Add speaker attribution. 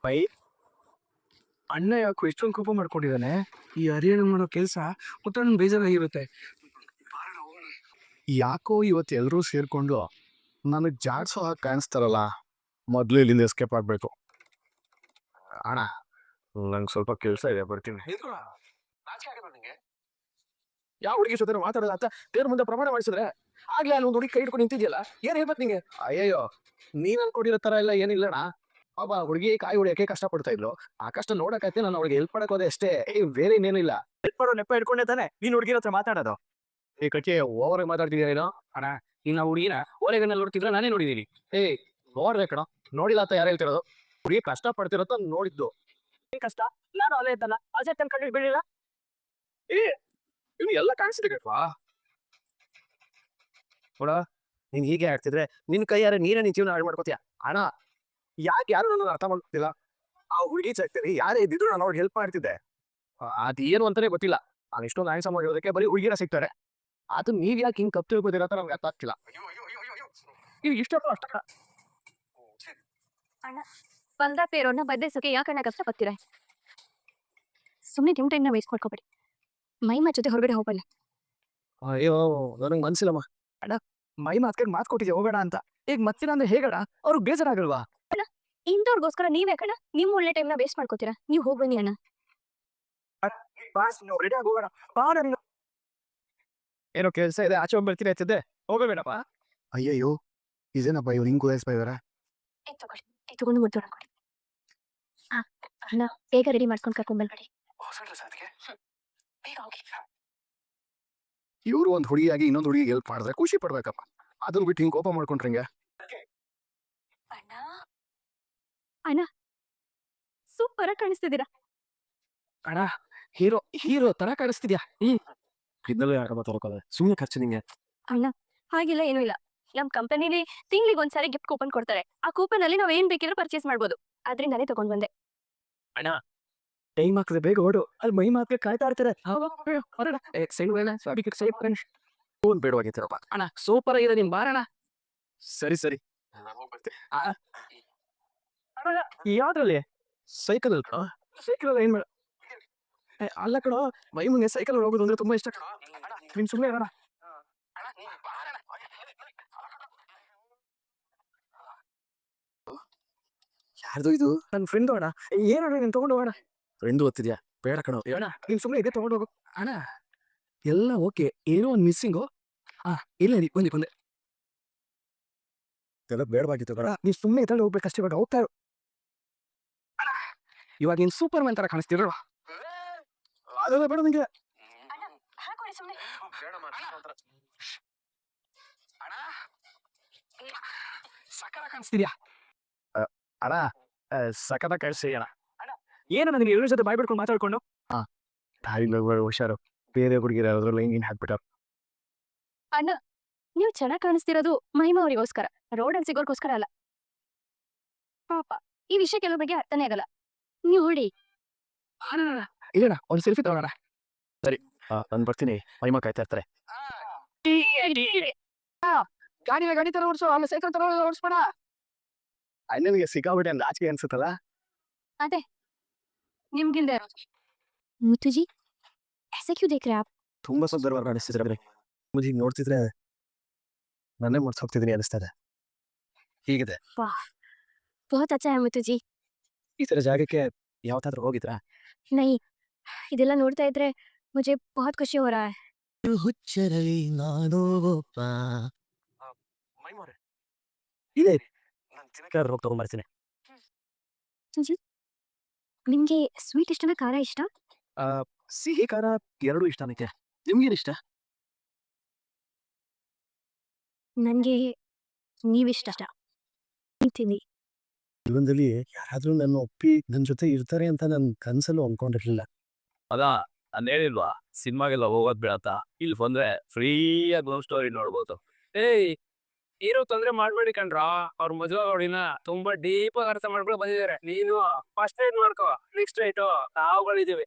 Speaker 1: By ಅಣ್ಣ ಯಾಕೋ ಇಷ್ಟೊಂದು ಕೋಪ ಮಾಡ್ಕೊಂಡಿದ್ದಾನೆ. ಈ ಹರಿಯಾಣ ಮಾಡೋ ಕೆಲಸ ಮತ್ತೆ ಬೇಜಾರಾಗಿರುತ್ತೆ.
Speaker 2: ಯಾಕೋ ಇವತ್ತು ಎಲ್ಲರೂ ಸೇರ್ಕೊಂಡು ನನಗೆ ಜಾಡ್ಸೋ ಹಾಗೆ ಕಾಣಿಸ್ತಾರಲ್ಲ. ಮೊದಲು ಇಲ್ಲಿಂದ ಎಸ್ಕೇಪ್ ಆಗಬೇಕು. ಅಣ್ಣ, ನಂಗೆ ಸ್ವಲ್ಪ ಕೆಲಸ ಇದೆ, ಬರ್ತೀನಿ.
Speaker 1: ಯಾವ ಹುಡುಗಿ ಜೊತೆ ಮಾತಾಡೋದ ಅಂತ ದೇವ್ರ ಮುಂದೆ ಪ್ರಮಾಣ ಮಾಡಿಸಿದ್ರೆ ಆಗ್ಲೇ ಅಲ್ಲಿ ಒಂದು ಹುಡುಗಿ ಕೈ ಹಿಡ್ಕೊಂಡು ನಿಂತಿದ್ಯಲ್ಲ, ಏನ್ ಹೇಳ್ಬೇಕು ನಿಂಗೆ?
Speaker 2: ಅಯ್ಯಯ್ಯೋ, ನೀನ್ ಅನ್ಕೊಂಡಿರೋ ಥರ ಎಲ್ಲ ಏನಿಲ್ಲಣ್ಣ. ಒಬ್ಬ ಹುಡುಗಿ ಕಾಯಿ ಹೊಡಿಯೋಕೆ ಕಷ್ಟಪಡ್ತಾ ಇದ್ಲು. ಆ ಕಷ್ಟ ನೋಡಕತ್ತೆ, ನಾನು ಅವಳಿಗೆ ಹೆಲ್ಪ್ ಮಾಡಕ್ ಹೋದೆ ಅಷ್ಟೇ. ಬೇರೆ ಇನ್ನೇನಿಲ್ಲ.
Speaker 1: ಹೆಲ್ಪ್ ಮಾಡೋ ನೆಪ ಇಟ್ಕೊಂಡೆ ತಾನೆ ನೀನ್ ಹುಡುಗಿರ ಹತ್ರ ಮಾತಾಡೋದು.
Speaker 2: ಈ ಕಚ್ಚೆ ಓವರ್ ಮಾತಾಡ್ತಿದ್ಯಾ ಏನೋ.
Speaker 1: ಅಣ್ಣ ನೀನ್ ಆ ಹುಡುಗಿನ ಓಲೆಗನ್ನಲ್ಲಿ ನೋಡ್ತಿದ್ರ ನಾನೇ ನೋಡಿದೀನಿ.
Speaker 2: ಏಯ್, ನೋಡ್ದೆ ಕಣ, ನೋಡಿಲ್ಲ ಅಂತ ಯಾರು ಹೇಳ್ತಿರೋದು? ಹುಡುಗಿ ಕಷ್ಟ ಪಡ್ತಿರತ್ತ ನೋಡಿದ್ದು.
Speaker 1: ಏನ್ ಕಷ್ಟ? ನಾನು ಅಲ್ಲೇ ಇದ್ದಲ್ಲ, ಅಜಯ್ ತನ್ ಕಂಡು ಬೀಳಿಲ್ಲ.
Speaker 2: ಏ, ಇವ್ನು ಎಲ್ಲ ಕಾಣಿಸ್ತಿರ್ಬೇಕವಾ?
Speaker 1: ನೋಡ, ನೀನ್ ಹೀಗೆ ಆಗ್ತಿದ್ರೆ ನಿನ್ ಕೈಯಾರೆ ನೀನೇ ನಿನ್ ಜೀವನ ಹಾಳು ಮಾಡ್ಕೋತೀಯ.
Speaker 2: ಅಣ್ಣ, ಯಾಕೆ ಯಾರು ನನ್ನ ಅರ್ಥ ಮಾಡ್ತಿಲ್ಲ? ಆ ಹುಡುಗಿ ಚಕ್ತರಿ ಯಾರೇ ಇದ್ದಿದ್ರು ನಾನು ಅವ್ರಿಗೆ ಹೆಲ್ಪ್ ಮಾಡ್ತಿದ್ದೆ. ಅದೇನು ಅಂತಾನೆ ಗೊತ್ತಿಲ್ಲ. ನಾನು ಇಷ್ಟೊಂದು ಆಯಸ ಮಾಡಿರೋದಕ್ಕೆ ಬರೀ ಹುಡುಗಿರ ಸಿಗ್ತಾರೆ. ಅದು ನೀವ್ ಯಾಕೆ ಹಿಂಗ್ ಕಪ್ ತಿಳ್ಕೋದಿರ ಅಂತ ನಮ್ಗೆ ಅರ್ಥ ಆಗ್ತಿಲ್ಲ. ನೀವು ಇಷ್ಟೊತ್ತು ಅಷ್ಟ
Speaker 3: ಅಣ್ಣ ಬಂದಾತ ಇರೋನ್ನ ಬದ್ದೆಸೋಕೆ ಯಾಕಣ್ಣ ಕಷ್ಟಪಡ್ತೀರಾ? ಸುಮ್ಮನೆ ನಿಮ್ಮ ಟೈಮ್ನ ವೇಸ್ಟ್ ಮಾಡ್ಕೋಬೇಡಿ. ಮೈಮ ಜೊತೆ ಹೊರಗಡೆ ಹೋಗಲ್ಲ.
Speaker 2: ಅಯ್ಯೋ, ನನಗೆ ಮನ್ಸಿಲ್ಲಮ್ಮ.
Speaker 1: ಅಣ್ಣ ಮೈ ಮಾತ್ಕೊಂಡು ಮಾತು ಕೊಟ್ಟಿದ್ದೆ ಹೋಗೋಣ ಅಂತ, ಈಗ ಮತ್ತಿಲ್ಲ ಅಂದ್ರೆ ಹೇಗಣ? ಅವ್ರಿಗೆ ಬೇಜಾರಾಗಲ್ವಾ?
Speaker 3: ಇಂಥವ್ರಿಗೋಸ್ಕರ ನೀವ್ ಯಾಕಣ್ಣ ನಿಮ್ ಒಳ್ಳೆ ಟೈಮ್ನ ವೇಸ್ಟ್ ಮಾಡ್ಕೋತೀರಾ? ನೀವು ಹೋಗಿ ಬನ್ನಿ ಅಣ್ಣ.
Speaker 1: ರೆಡಿ ಆಗಿ ಹೋಗೋಣ ಬಾ. ನನಗೆ
Speaker 2: ಏನೋ ಕೆಲಸ ಇದೆ, ಆಚೆ ಹೋಗಿ ಬರ್ತೀನಿ ಆಯ್ತದೆ.
Speaker 1: ಹೋಗಬೇಡಪ್ಪ.
Speaker 2: ಅಯ್ಯಯ್ಯೋ, ಇದೇನಪ್ಪ ಇವ್ರು ಹಿಂಗ್ ಗುದಾಯಿಸ್ತಾ ಇದಾರೆ.
Speaker 3: ತಗೊಳ್ಳಿ, ತಗೊಂಡು ಮುದ್ದು ಕೊಡಿ. ಹಾ ಅಣ್ಣ, ಬೇಗ ರೆಡಿ ಮಾಡ್ಕೊಂಡು ಕರ್ಕೊಂಡ್ ಬನ್ಬೇಡಿ. ಬೇಗ ಹೋಗಿ.
Speaker 2: ಇವ್ರು ಒಂದು ಹುಡುಗಿಯಾಗಿ ಇನ್ನೊಂದು ಹುಡುಗಿಗೆ ಹೆಲ್ಪ್ ಮಾಡಿದ್ರೆ ಖುಷಿ ಪಡ್ಬೇಕಪ್ಪ. ಅದನ್ನ ಬಿಟ್ಟು ಹಿಂಗ್ ಕೋಪ ಮಾಡ್ಕೊಂಡ್ರಂಗೆ.
Speaker 3: ಅಣ್ಣ ಅಣ್ಣ ಸೂಪರ್ ಆಗಿ ಕಾಣಿಸ್ತಿದ್ದೀರಾ.
Speaker 1: ಅಣ್ಣ ಹೀರೋ ಹೀರೋ ತರ ಕಾಣಿಸ್ತಿದ್ಯಾ.
Speaker 2: ಇದನ್ನಲ್ಲೂ ಯಾಕಪ್ಪ ತೊಳ್ಕೋದೆ? ಸುಮ್ಮನೆ ಖರ್ಚು ನಿಂಗೆ.
Speaker 3: ಅಣ್ಣ ಹಾಗಿಲ್ಲ ಏನೂ ಇಲ್ಲ. ನಮ್ ಕಂಪನಿಲಿ ತಿಂಗಳಿಗೆ ಒಂದ್ಸಾರಿ ಗಿಫ್ಟ್ ಕೂಪನ್ ಕೊಡ್ತಾರೆ. ಆ ಕೂಪನ್ ಅಲ್ಲಿ ನಾವ್ ಏನ್ ಬೇಕಿದ್ರು ಪರ್ಚೇಸ್ ಮಾಡ್ಬೋದು. ಆದ್ರಿಂದಾನೇ ತಗೊಂಡ್ ಬಂದೆ.
Speaker 1: ಅಣ್ಣ ಟೈಮ್ ಆಗ್ತದೆ, ಬೇಗ ಓಡು. ಅಲ್ಲಿ ಮೈ ಮಾತ್ಗೆ ಕಾಯ್ತಾ ಇರ್ತಾರೆ.
Speaker 2: ಫೋನ್ ಬೇಡವಾಗಿತ್ತಪ್ಪ.
Speaker 1: ಅಣ್ಣ ಸೂಪರ್ ಆಗಿದೆ, ನೀನ್ ಬಾರಣ.
Speaker 2: ಸರಿ ಸರಿ,
Speaker 1: ಯಾವ್ದ್ರಲ್ಲಿ?
Speaker 2: ಸೈಕಲ್
Speaker 1: ಸೈಕಲ್ ಏನ್ ಮಾಡ? ಅಲ್ಲ ಕಣೋ, ಮೈ ಮುಂದೆ ಸೈಕಲ್ ಹೋಗೋದು ಅಂದ್ರೆ ತುಂಬಾ ಇಷ್ಟ ಕಣೋ. ನೀನ್ ಸುಮ್ಮನೆ ಇರೋಣ.
Speaker 2: ಯಾರ್ದು ಇದು?
Speaker 1: ನನ್ನ ಫ್ರೆಂಡ್ ಅಣ್ಣ. ಏನಣ್ಣ ನೀನ್ ತಗೊಂಡು ಹೋಗೋಣ.
Speaker 2: ಫ್ರೆಂಡ್ ಓದ್ತಿದ್ಯಾ? ಬೇಡ ಕಣೋ.
Speaker 1: ಅಣ್ಣ ನೀನ್ ಸುಮ್ಮನೆ ಇದೆ ತಗೊಂಡು ಹೋಗು. ಅಣ್ಣ ಎಲ್ಲ ಓಕೆ, ಏನೋ ಒಂದು ಮಿಸ್ಸಿಂಗು. ಇಲ್ಲ ಬಂದೆ ಬಂದೆ.
Speaker 2: ಇದೆಲ್ಲ ಬೇಡವಾಗಿತ್ತು ಕಣ.
Speaker 1: ನೀನ್ ಸುಮ್ಮನೆ ತಗೊಂಡು ಹೋಗ್ಬೇಕಷ್ಟೇ, ಇವಾಗ ಹೋಗ್ತಾ ಇರು. ಇವಾಗ ಏನ್ ಸೂಪರ್ ಮ್ಯಾನ್ ತರ ಕಾಣಿಸ್ತಿರೋ?
Speaker 2: ಅದೆಲ್ಲ ಬೇಡ ನಿಂಗೆ.
Speaker 1: ಸಕಲ ಕಾಣಿಸ್ತಿದ್ಯಾ
Speaker 2: ಅಣ್ಣ, ಸಕತ ಕಳ್ಸಿ ಅಣ್ಣ.
Speaker 1: ಏನಣ್ಣ ನಿನ್ ಎಲ್ಲರ ಜೊತೆ ಬಾಯ್ ಬಿಡ್ಕೊಂಡು ಮಾತಾಡ್ಕೊಂಡು?
Speaker 2: ತಾಯಿಲ್ಲ, ಹುಷಾರು. ಬೇರೆ ಹುಡುಗಿರ ಅದ್ರಲ್ಲಿ ಹಿಂಗಿನ್ ಹಾಕ್ಬಿಟ್ಟಾರ.
Speaker 3: ಅಣ್ಣ ನೀವು ಚೆನ್ನಾಗಿ ಕಾಣಿಸ್ತಿರೋದು ಮಹಿಮಾ ಅವರಿಗೋಸ್ಕರ, ರೋಡಲ್ಲಿ ಸಿಗೋರ್ಗೋಸ್ಕರ ಅಲ್ಲ. ಪಾಪ ಈ ವಿಷಯ ಕೆಲವರಿಗೆ ಅರ್ಥನೇ ಆಗಲ್ಲ. ನೀವು ನೋಡಿ.
Speaker 1: ಇಲ್ಲಣ್ಣ ಒಂದು ಸೆಲ್ಫಿ ತಗೋಣ.
Speaker 2: ಸರಿ, ನಾನು ಬರ್ತೀನಿ. ಮಹಿಮಾ ಕಾಯ್ತಾ ಇರ್ತಾರೆ.
Speaker 1: ಗಾಡಿನ ಗಾಡಿ ತರ ಓಡಿಸೋ, ಆಮೇಲೆ ಸೈಕಲ್ ತರ ಓಡಿಸ್ಬೇಡ.
Speaker 2: ಅಣ್ಣನಿಗೆ ಸಿಕ್ಕಾಬಿಟ್ಟೆ ಅಂತ ಆಚೆಗೆ ಅನ್ಸುತ್ತಲ್ಲ.
Speaker 3: ಅದೇ ನಿಮ್ಗಿಂದ ಮುತ್ತುಜಿ ऐसे क्यों देख रहे हैं आप?
Speaker 2: ತುಂಬಾ ಸುಂದರವಾಗಿ ಕಾಣಿಸ್ತಿದ್ರೆ ಮುಜಿ ನೋಡ್ತಿದ್ರೆ ನನ್ನೇ ಮುಟ್ಸ್ ಹೋಗ್ತಿದ್ದೀನಿ ಅನಿಸ್ತದೆ. ಹೀಗಿದೆ.
Speaker 3: वाह बहुत अच्छा है मुत्तू जी.
Speaker 2: ಈ ತರ ಜಾಗಕ್ಕೆ ಯಾವತ್ತಾದ್ರೂ ಹೋಗಿದ್ರಾ?
Speaker 3: नहीं, ಇದೆಲ್ಲ ನೋಡ್ತಾ ಇದ್ರೆ मुझे बहुत खुशी हो रहा है.
Speaker 2: ಹುಚ್ಚರಲಿ ನಾನೋಗೊಬ್ಬ. ಇದೆ, ನಾನು ತಿನ್ನಕ್ಕೆ ರೋಗ ತಗೊಂಡ್ಬರ್ತೀನಿ.
Speaker 3: जी ನಿಮ್ಗೆ ಸ್ವೀಟ್ ಇಷ್ಟನಾ ಖಾರ ಇಷ್ಟ?
Speaker 2: ಸಿಹಿ ಖಾರ ಎರಡೂ ಇಷ್ಟ ನನಗೆ. ನಿಮ್ಗೇನು ಇಷ್ಟ?
Speaker 3: ನನಗೆ ನೀವಿಷ್ಟ. ತಿನ್ನಿ.
Speaker 2: ಜೀವನದಲ್ಲಿ ಯಾರಾದ್ರೂ ನನ್ನ ಒಪ್ಪಿ ನನ್ನ ಜೊತೆ ಇರ್ತಾರೆ ಅಂತ ನನ್ನ ಕನಸಲ್ಲೂ ಅನ್ಕೊಂಡಿರ್ಲಿಲ್ಲ.
Speaker 4: ಅದಾ ನಾನು ಹೇಳಿಲ್ವಾ ಸಿನಿಮಾಗೆಲ್ಲ ಹೋಗೋದ್ ಬೇಡತ್ತ, ಇಲ್ಲಿ ಬಂದ್ರೆ ಫ್ರೀಯಾಗಿ ಲವ್ ಸ್ಟೋರಿ ನೋಡ್ಬೋದು. ಏಯ್ ಹೀರೋ ತೊಂದ್ರೆ ಮಾಡ್ಬೇಡಿ ಕಣ್ರ, ಅವ್ರ ಮದುವೆ ಅವಳಿನ ತುಂಬಾ ಡೀಪ್ ಆಗಿ ಅರ್ಥ ಮಾಡ್ಕೊಂಡು ಬಂದಿದ್ದಾರೆ. ನೀನು ಫಸ್ಟ್ ರೈಟ್ ಮಾಡ್ಕೋ, ನೆಕ್ಸ್ಟ್ ರೈಟು ನಾವುಗಳಿದೀವಿ.